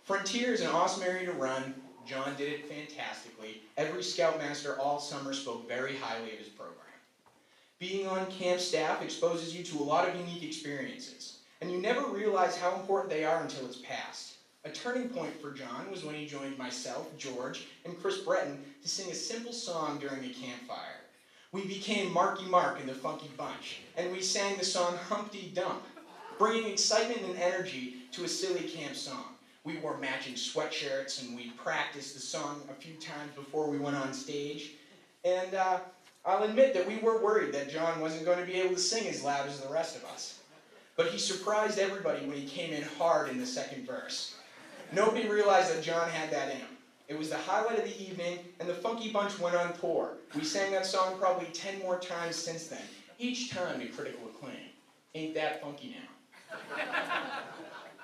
Frontier is an awesome area to run. John did it fantastically. Every Scoutmaster all summer spoke very highly of his program. Being on camp staff exposes you to a lot of unique experiences, and you never realize how important they are until it's past. A turning point for John was when he joined myself, George, and Chris Breton to sing a simple song during a campfire. We became Marky Mark and the Funky Bunch, and we sang the song Humpty Dump, bringing excitement and energy to a silly camp song. We wore matching sweatshirts, and we practiced the song a few times before we went on stage. And I'll admit that we were worried that John wasn't going to be able to sing as loud as the rest of us. But he surprised everybody when he came in hard in the second verse. Nobody realized that John had that in him. It was the highlight of the evening, and the Funky Bunch went on tour. We sang that song probably 10 more times since then, each time to critical acclaim. Ain't that funky now?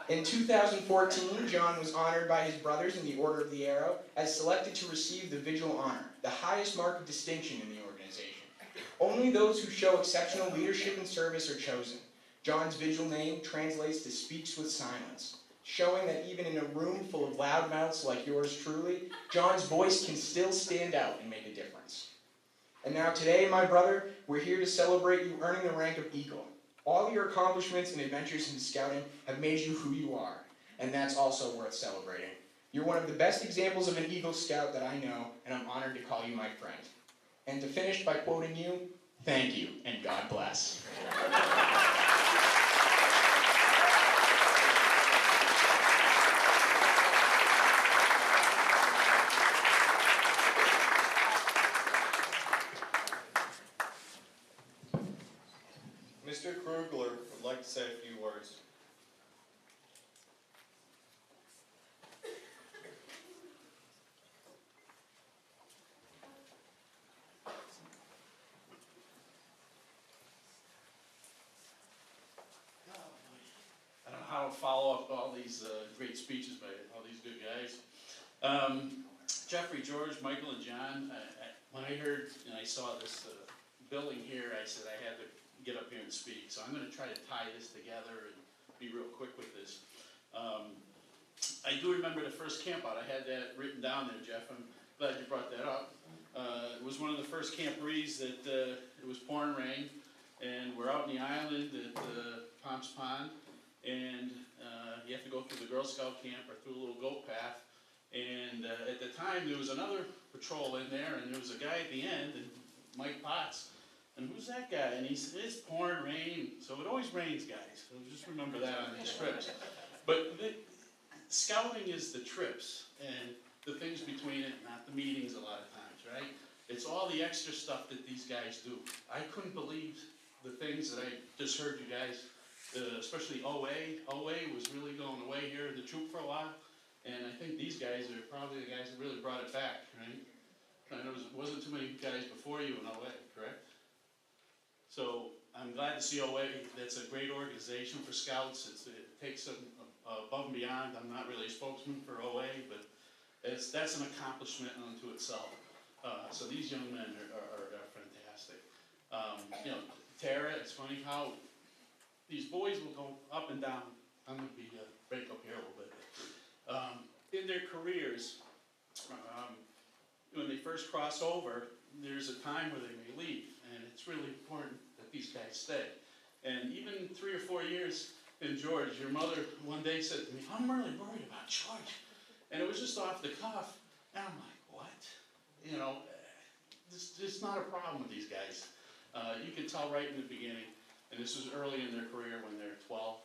In 2014, John was honored by his brothers in the Order of the Arrow as selected to receive the Vigil Honor, the highest mark of distinction in the organization. Only those who show exceptional leadership and service are chosen. John's Vigil name translates to speaks with silence, showing that even in a room full of loudmouths like yours truly, John's voice can still stand out and make a difference. And now today, my brother, we're here to celebrate you earning the rank of Eagle. All your accomplishments and adventures in scouting have made you who you are, and that's also worth celebrating. You're one of the best examples of an Eagle Scout that I know, and I'm honored to call you my friend. And to finish by quoting you, thank you, and God bless. Mr. Krugler would like to say a few words. I don't know how to follow up all these great speeches by all these good guys. Jeffrey, George, Michael, and John, when I heard and I saw this building here, I said I had to get up here and speak. So I'm going to try to tie this together and be real quick with this. I do remember the first camp out. I had that written down there, Jeff. I'm glad you brought that up. It was one of the first camporees that it was pouring rain, and we're out in the island at Pomps Pond, and you have to go through the Girl Scout camp or through a little goat path. And at the time, there was another patrol in there, and there was a guy at the end, and Mike Potts. And who's that guy? And he said, it's pouring rain. So it always rains, guys. So just remember that on these trips. But scouting is the trips and the things between it, not the meetings a lot of times, right? It's all the extra stuff that these guys do. I couldn't believe the things that I just heard you guys, especially OA. OA was really going away here in the troop for a while. And I think these guys are probably the guys that really brought it back, right? And there wasn't too many guys before you in OA, correct? So I'm glad to see OA. That's a great organization for scouts. It takes them above and beyond. I'm not really a spokesman for OA, but that's an accomplishment unto itself. So these young men are fantastic. Tara, it's funny how these boys will go up and down. I'm going to break up here a little bit. In their careers, when they first cross over, there's a time where they may leave, and it's really important that these guys stay. And even 3 or 4 years in George, your mother one day said to me, I'm really worried about George. And it was just off the cuff, and I'm like, what? This not a problem with these guys. You can tell right in the beginning, and this was early in their career when they're 12,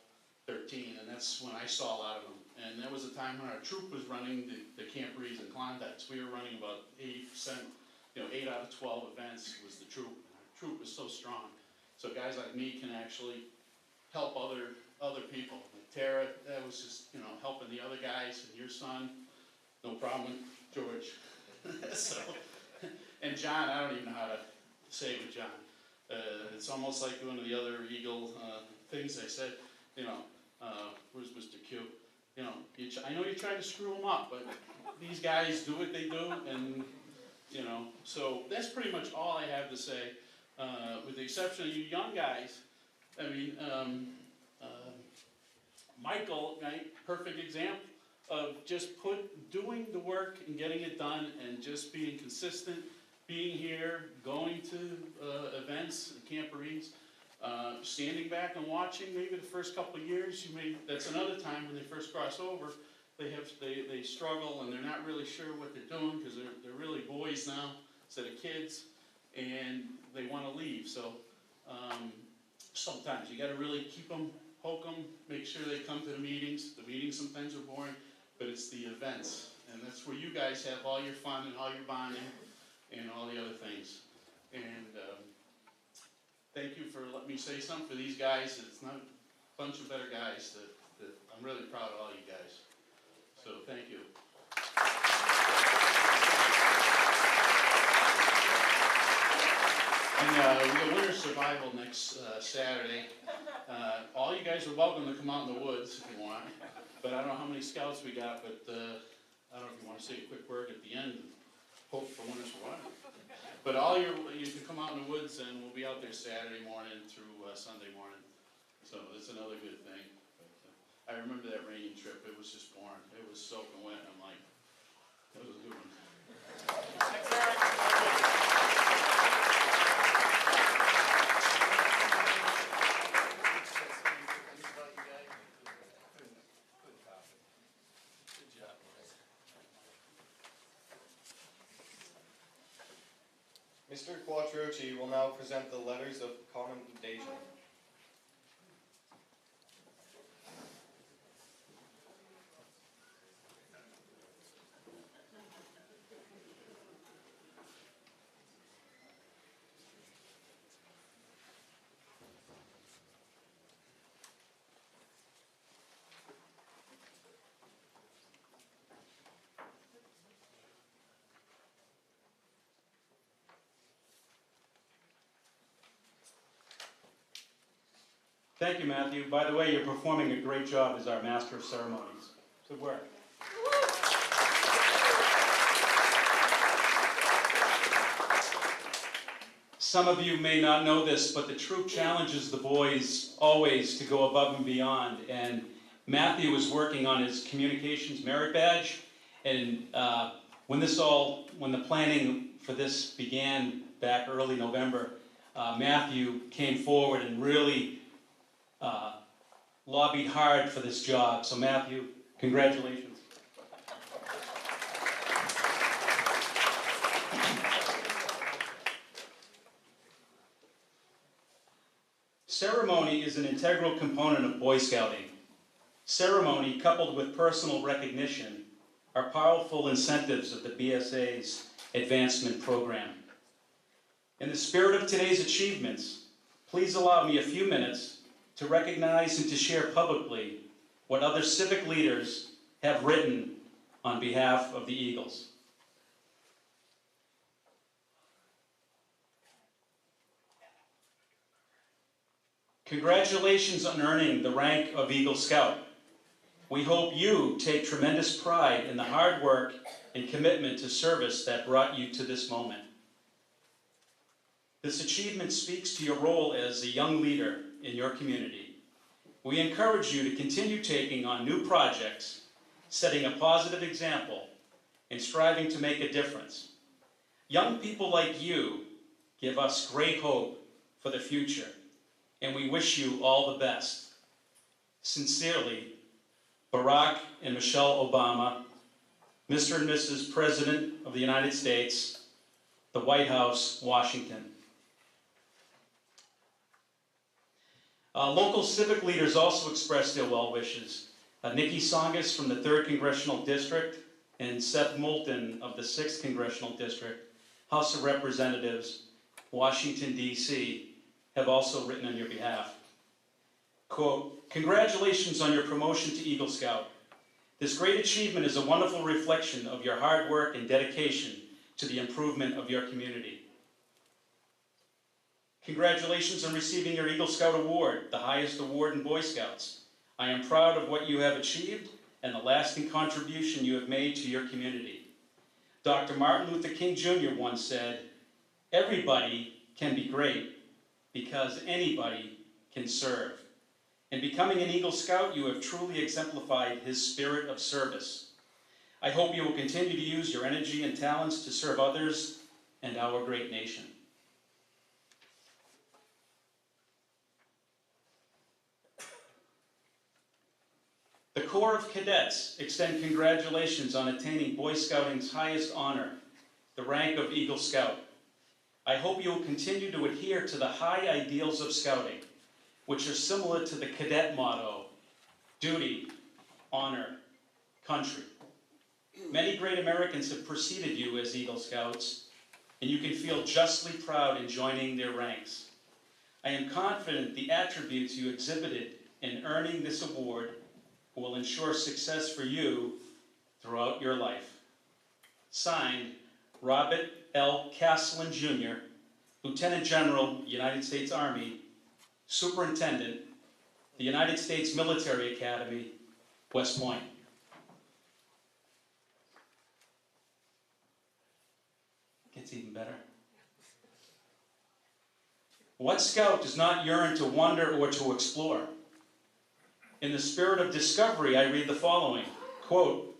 13, and that's when I saw a lot of them. And that was a time when our troop was running the camporees and Klondikes. We were running about 80%, 8 out of 12 events was the troop. And our troop was so strong. So guys like me can actually help other people. Like Tara, that was just, helping the other guys, and your son, no problem with George. And John, I don't even know how to say with John. It's almost like one of the other Eagle things I said, where's Mr. Q? I know you're trying to screw them up, but these guys do what they do, and, so that's pretty much all I have to say, with the exception of you young guys. I mean, Michael, right, perfect example. of just doing the work and getting it done and just being consistent, being here, going to events and camporees, standing back and watching maybe the first couple of years. That's another time when they first cross over, they struggle and they're not really sure what they're doing because they're really boys now instead of kids, and they want to leave. So sometimes you got to really keep them, poke them, make sure they come to the meetings. The meetings sometimes are boring, but it's the events, and that's where you guys have all your fun and all your bonding and all the other things. And thank you for letting me say something for these guys. It's not a bunch of better guys that I'm really proud of all you guys. So thank you. And we got winter survival next Saturday. All you guys are welcome to come out in the woods if you want. But I don't know how many scouts we got, but I don't know if you want to say a quick word at the end and hope for winter survival. But you can come out in the woods and we'll be out there Saturday morning through Sunday morning. So that's another good thing. But, I remember that rainy trip. It was just boring. It was soaking wet and I'm like, that was a good one. Mr. Quattrochi will now present the letters of commendation. Thank you, Matthew. By the way, you're performing a great job as our Master of Ceremonies. Good work. Some of you may not know this, but the troop challenges the boys always to go above and beyond. And Matthew was working on his communications merit badge. And when the planning for this began back early November, Matthew came forward and really lobbied hard for this job. So Matthew, congratulations. Ceremony is an integral component of Boy Scouting. Ceremony, coupled with personal recognition, are powerful incentives of the BSA's advancement program. In the spirit of today's achievements, please allow me a few minutes to recognize and to share publicly what other civic leaders have written on behalf of the Eagles. Congratulations on earning the rank of Eagle Scout. We hope you take tremendous pride in the hard work and commitment to service that brought you to this moment. This achievement speaks to your role as a young leader in your community. We encourage you to continue taking on new projects, setting a positive example, and striving to make a difference. Young people like you give us great hope for the future, and we wish you all the best. Sincerely, Barack and Michelle Obama, Mr. and Mrs. President of the United States, the White House, Washington. Local civic leaders also expressed their well wishes. Nikki Songus from the 3rd Congressional District and Seth Moulton of the 6th Congressional District, House of Representatives, Washington, D.C., have also written on your behalf. Quote, congratulations on your promotion to Eagle Scout. This great achievement is a wonderful reflection of your hard work and dedication to the improvement of your community. Congratulations on receiving your Eagle Scout Award, the highest award in Boy Scouts. I am proud of what you have achieved and the lasting contribution you have made to your community. Dr. Martin Luther King Jr. once said, everybody can be great because anybody can serve. In becoming an Eagle Scout, you have truly exemplified his spirit of service. I hope you will continue to use your energy and talents to serve others and our great nation. The Corps of Cadets extend congratulations on attaining Boy Scouting's highest honor, the rank of Eagle Scout. I hope you will continue to adhere to the high ideals of Scouting, which are similar to the cadet motto, duty, honor, country. Many great Americans have preceded you as Eagle Scouts, and you can feel justly proud in joining their ranks. I am confident the attributes you exhibited in earning this award will ensure success for you throughout your life. Signed, Robert L. Caslin Jr., Lieutenant General, United States Army, Superintendent, the United States Military Academy, West Point. Gets even better. What scout does not yearn to wonder or to explore? In the spirit of discovery, I read the following, quote,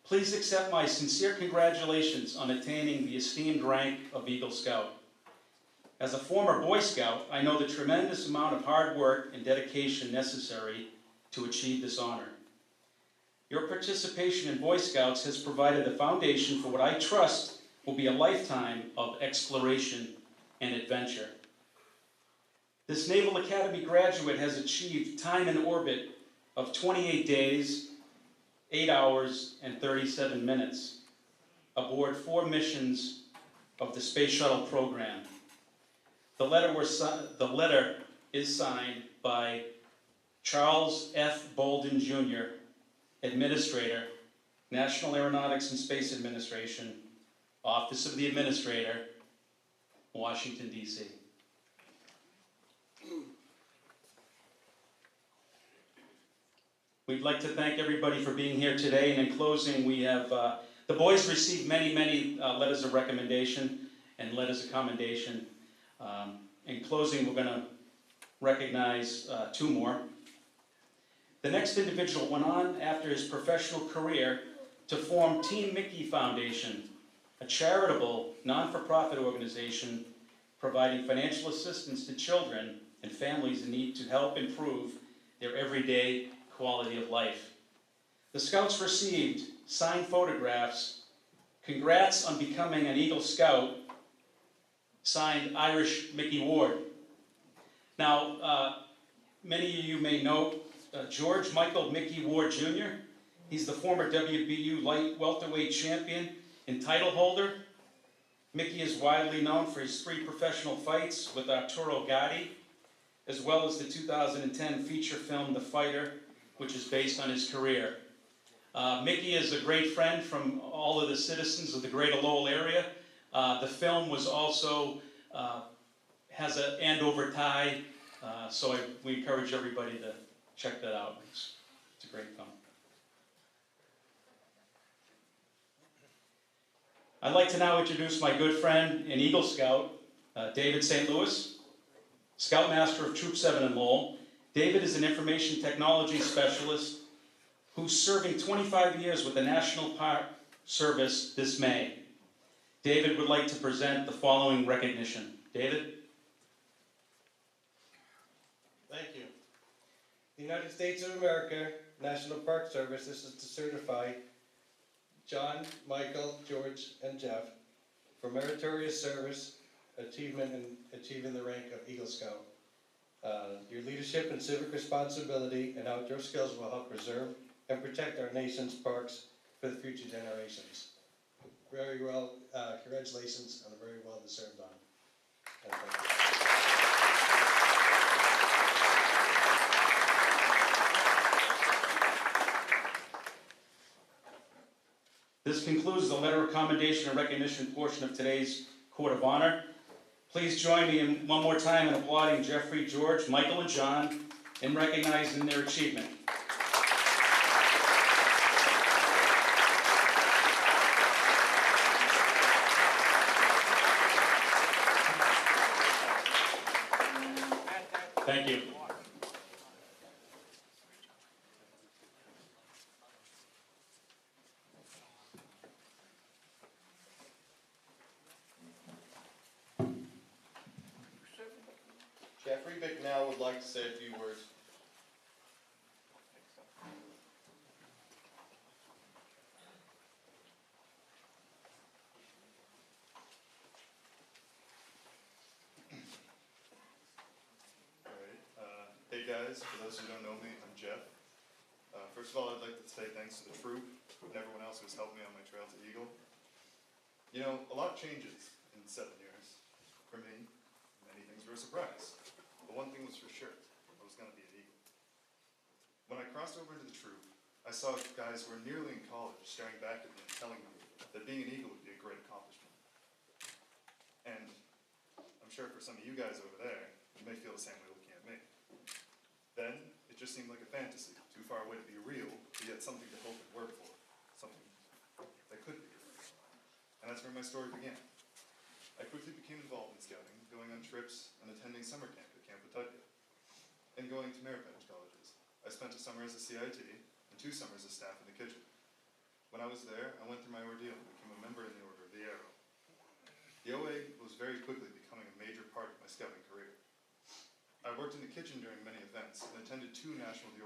"Please accept my sincere congratulations on attaining the esteemed rank of Eagle Scout. As a former Boy Scout, I know the tremendous amount of hard work and dedication necessary to achieve this honor. Your participation in Boy Scouts has provided the foundation for what I trust will be a lifetime of exploration and adventure. This Naval Academy graduate has achieved time in orbit of 28 days, 8 hours, and 37 minutes aboard 4 missions of the Space Shuttle program. The letter is signed by Charles F. Bolden, Jr., Administrator, National Aeronautics and Space Administration, Office of the Administrator, Washington, D.C. We'd like to thank everybody for being here today, and in closing, we have, the boys received many letters of recommendation and letters of commendation. In closing, we're going to recognize 2 more. The next individual went on after his professional career to form Team Mickey Foundation, a charitable, non-for-profit organization providing financial assistance to children and families in need to help improve their everyday quality of life. The Scouts received signed photographs, "Congrats on becoming an Eagle Scout," signed Irish Mickey Ward. Now, many of you may know George Michael Mickey Ward Jr. He's the former WBU light welterweight champion and title holder. Mickey is widely known for his 3 professional fights with Arturo Gatti, as well as the 2010 feature film, The Fighter, which is based on his career. Mickey is a great friend from all of the citizens of the greater Lowell area. The film was also, has an Andover tie, so we encourage everybody to check that out. It's a great film. I'd like to now introduce my good friend and Eagle Scout, David St. Louis, Scoutmaster of Troop 7 in Lowell. David is an information technology specialist who's serving 25 years with the National Park Service this May. David would like to present the following recognition. David? Thank you. The United States of America National Park Service, this is to certify John, Michael, George, and Jeff for meritorious service, achievement, and achieving the rank of Eagle Scout. Your leadership and civic responsibility and outdoor skills will help preserve and protect our nation's parks for the future generations. Very well, congratulations on a very well deserved honor. This concludes the letter of commendation and recognition portion of today's Court of Honor. Please join me in one more time in applauding Jeffrey, George, Michael, and John in recognizing their achievement. Thank you. Jeffrey Bicknell would like to say a few words. Alright, hey guys, for those who don't know me, I'm Jeff. First of all, I'd like to say thanks to the troop and everyone else who's helped me on my trail to Eagle. You know, a lot changes in 7 years. For me, many things were a surprise. But one thing was for sure, I was gonna be an Eagle. When I crossed over into the troop, I saw guys who were nearly in college staring back at me and telling me that being an Eagle would be a great accomplishment. And I'm sure for some of you guys over there, you may feel the same way looking at me. Then, it just seemed like a fantasy, too far away to be real, but yet something to hope and work for, something that could be real. And that's where my story began. I quickly became involved in scouting, going on trips and attending summer camp at Camp Pawtucket, and going to merit badge colleges. I spent a summer as a CIT and 2 summers as staff in the kitchen. When I was there, I went through my ordeal and became a member in the Order of the Arrow. The OA was very quickly becoming a major part of my scouting career. I worked in the kitchen during many events and attended 2 National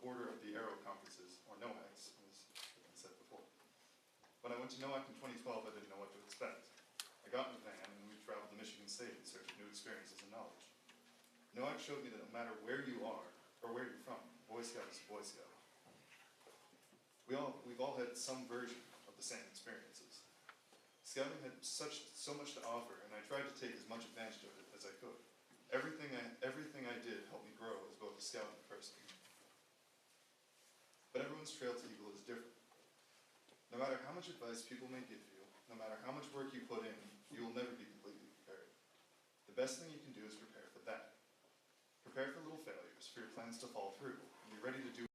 Order of the Arrow conferences, or NOACs, as has been said before. When I went to NOAC in 2012, I didn't know what to expect. I got in a van and we traveled to Michigan State in search of new experiences and knowledge. NOAC showed me that no matter where you are, or where you're from, Boy Scout is a Boy Scout. We've all had some version of the same experiences. Scouting had so much to offer, and I tried to take as much advantage of it as I could. Everything I did helped me grow as both a scout and a person. But everyone's trail to Eagle is different. No matter how much advice people may give you, no matter how much work you put in, you will never be completely prepared. The best thing you can do is prepare for that. Prepare for little failures, for your plans to fall through, and be ready to do